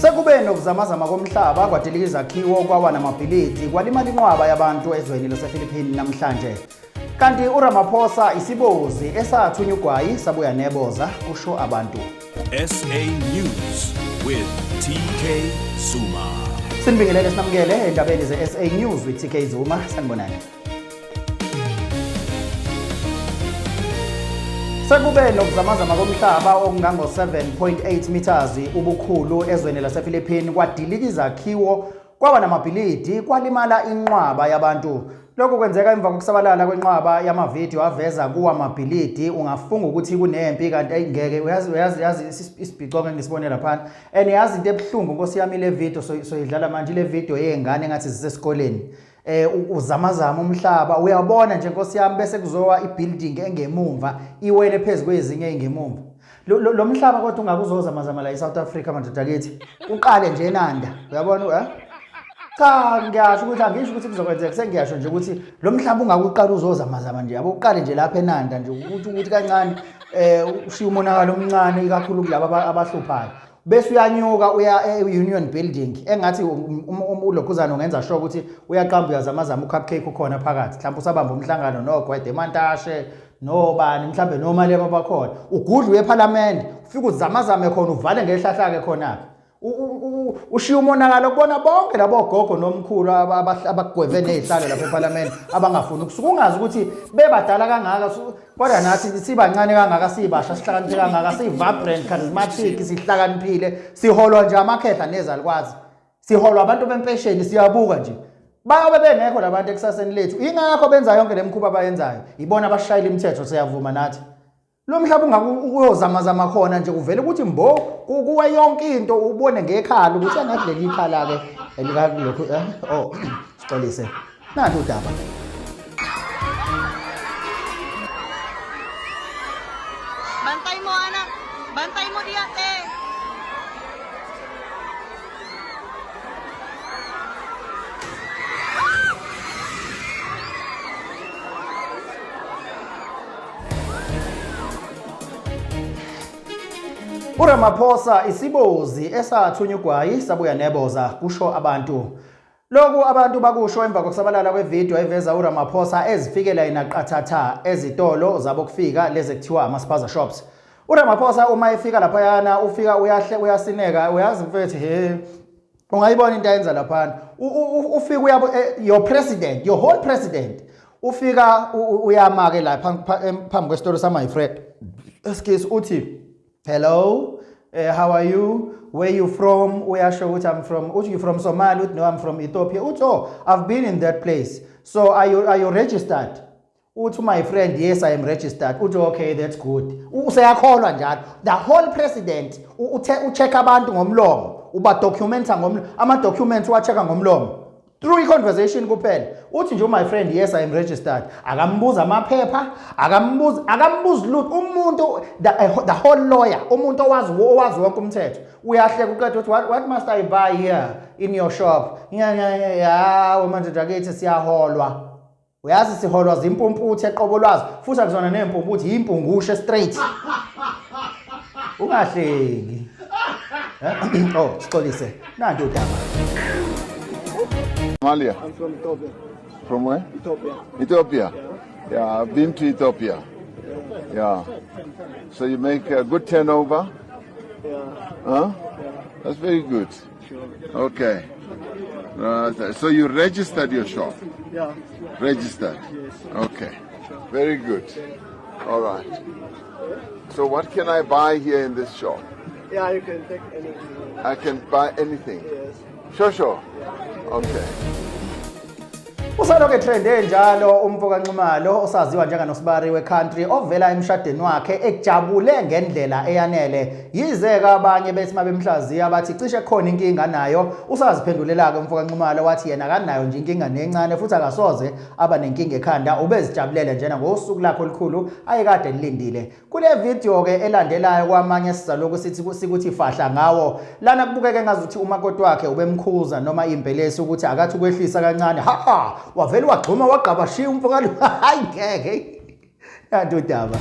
Sekube nokuzamazama komhlaba kwadilika izakhiwo kwawa namabhilidi kwalimala inqwaba yabantu ezweni lasePhilippines namhlanje. Kanti uRamaphosa isibozi esathunya ugwayi sabuya neboza kusho abantu. SA News with TK Zuma. Sinibingelele sinamukele endabeni ze-SA News with TK Zuma. Sanibonani. Sekube nokuzamazama komhlaba okungango 7.8 meters ubukhulu ezweni lasePhilippines kwadilika izakhiwo kwaba namabhilidi kwalimala inqwaba yabantu. Lokho kwenzeka emva kokusabalala kwenqwaba yamavidiyo aveza kuwa amabhilidi. Ungafunga ukuthi kunempi kanti ayingeke uyazi isibhicongo ngisibone lapha yazi into ebuhlungu Nkosi yami le video soyidlala manje le video yezingane ngathi zisesikoleni. Uzamazama umhlaba uyabona nje Nkosi yami bese kuzowa ibuilding engemumva iwele phezulu kwezinye engemumva. Lo mhlaba kodwa ungakuzozamazama la eSouth Africa madoda kithi uqale nje eNanda uyabona cha ngiyasho ukuthi angisho ukuthi kuzokwenzeka sengiyasho nje ukuthi lo mhlaba ungakuqala uzozamazama nje yabo uqale nje lapha eNanda nje ukuthi kancane ushiya umonakalo omncane ikakhulu kulabo abahluphayo bese uyanyuka uya e-Union Building engathi ulokhuzana ungenza sure ukuthi uyaqamba uyazamazama ucupcake ukhona phakathi mhlawumbe usabamba umhlangano noGwede Mantashe nobani mhlawumbe nomali abakhona ugudlu eParliament ufika uzamazame khona uvale ngehlahla ke khona ushiya umonakalo kubona bonke labo gogo nomkhulu abagweve nezihlalo lapha eParliament abangafuni ukusuka ungazi ukuthi bebadala kangaka kodwa nathi sibancane kangaka sibasha sihlakaniphile kangaka sivibrant charismatic sihlakaniphile siholwa nje amakhehla nezalikwazi siholwa abantu bempesheni siyabuka nje bayobe bengekho labantu ekusaseni lethu ingakho benza yonke lemkhuba abayenzayo ibona abashayela imithetho siyavuma nathi lo mhlaba ungakuyozamazama khona nje kuvela ukuthi mbo kuwe yonke into ubone ngekhala ukuthi engathi leli ikhala ke elikakulokho sixolise nanti udaba Bantay mo anak, bantay mo diate. uRamaphosa isibozi esathunya ugwayi sabuya neboza kusho abantu. Lokhu abantu bakusho emva kokusabalala kwevideo eveza uRamaphosa ezifikela inaqathatha ezitolo zabo kufika lezi kuthiwa ama-spaza shops. uRamaphosa uma efika lapha yana ufika uyasineka uyazi mfethu ungayibona into ayenza lapha ufika uyabo your whole president ufika uyamake la phambi kwesitolo sama friend excuse uthi hello, how are you? Where you from? Uyasho ukuthi I'm from. Uthi you from Somalia? No, I'm from Ethiopia. Uthi oh, I've been in that place. So are you registered? Uthi my friend, yes, I am registered. Uthi okay, that's good. Useyakholwa njalo. The whole president ucheck abantu ngomlomo. Uba documenta ngomlomo. Ama documents wachecka ngomlomo. Through i-conversation kuphela uthi nje my friend yes I am registered akambuza amaphepha akambuza lutho umuntu the whole lawyer umuntu owazi wonke umthetho uyahleka uqeda uthi what must I buy here in your shop ya manje dakithi siyaholwa uyazi siholwa zimpumputhe eqobo lwazi futhi akuzona nempumputhi impungushe straight ungahleki sixolise nanti udaba. Somalia. I'm from Ethiopia. From where? Ethiopia. Ethiopia. Yeah, I've been to Ethiopia. Yeah. So you make a good turnover? Yeah. Huh? Yeah. That's very good. Sure. Okay. So you registered your shop? Yeah. Registered? Yes. Okay. Very good. All right. So what can I buy here in this shop? Yeah, you can take anything. I can buy anything? Yes. Sure. Okay. Usaloke trend enjalo umfoka Nxumalo osaziwa njenganosibari weCountry ovela emshadweni wakhe ekujabule ngendlela eyanele yizeka abanye bethi mabemhlaziya bathi cishe khona inkinga nayo usaziphendulela ke umfoka Nxumalo wathi yena akanayo nje inkinga nencane futhi akasoze aba nenkinga ekhanda ubezijabulele njena ngosuku lakho olukhulu ayekade lilindile kule video ke elandelayo kwamanye sizaloku sikuthi fahla ngawo lana kubukeke ngazuthi umakoti wakhe ubemkhuza noma impelesi ukuthi akathi ukwehlisa kancane wavela wagxuma wagqaba shiya umfoka lo hayi ngeke yanto udaba.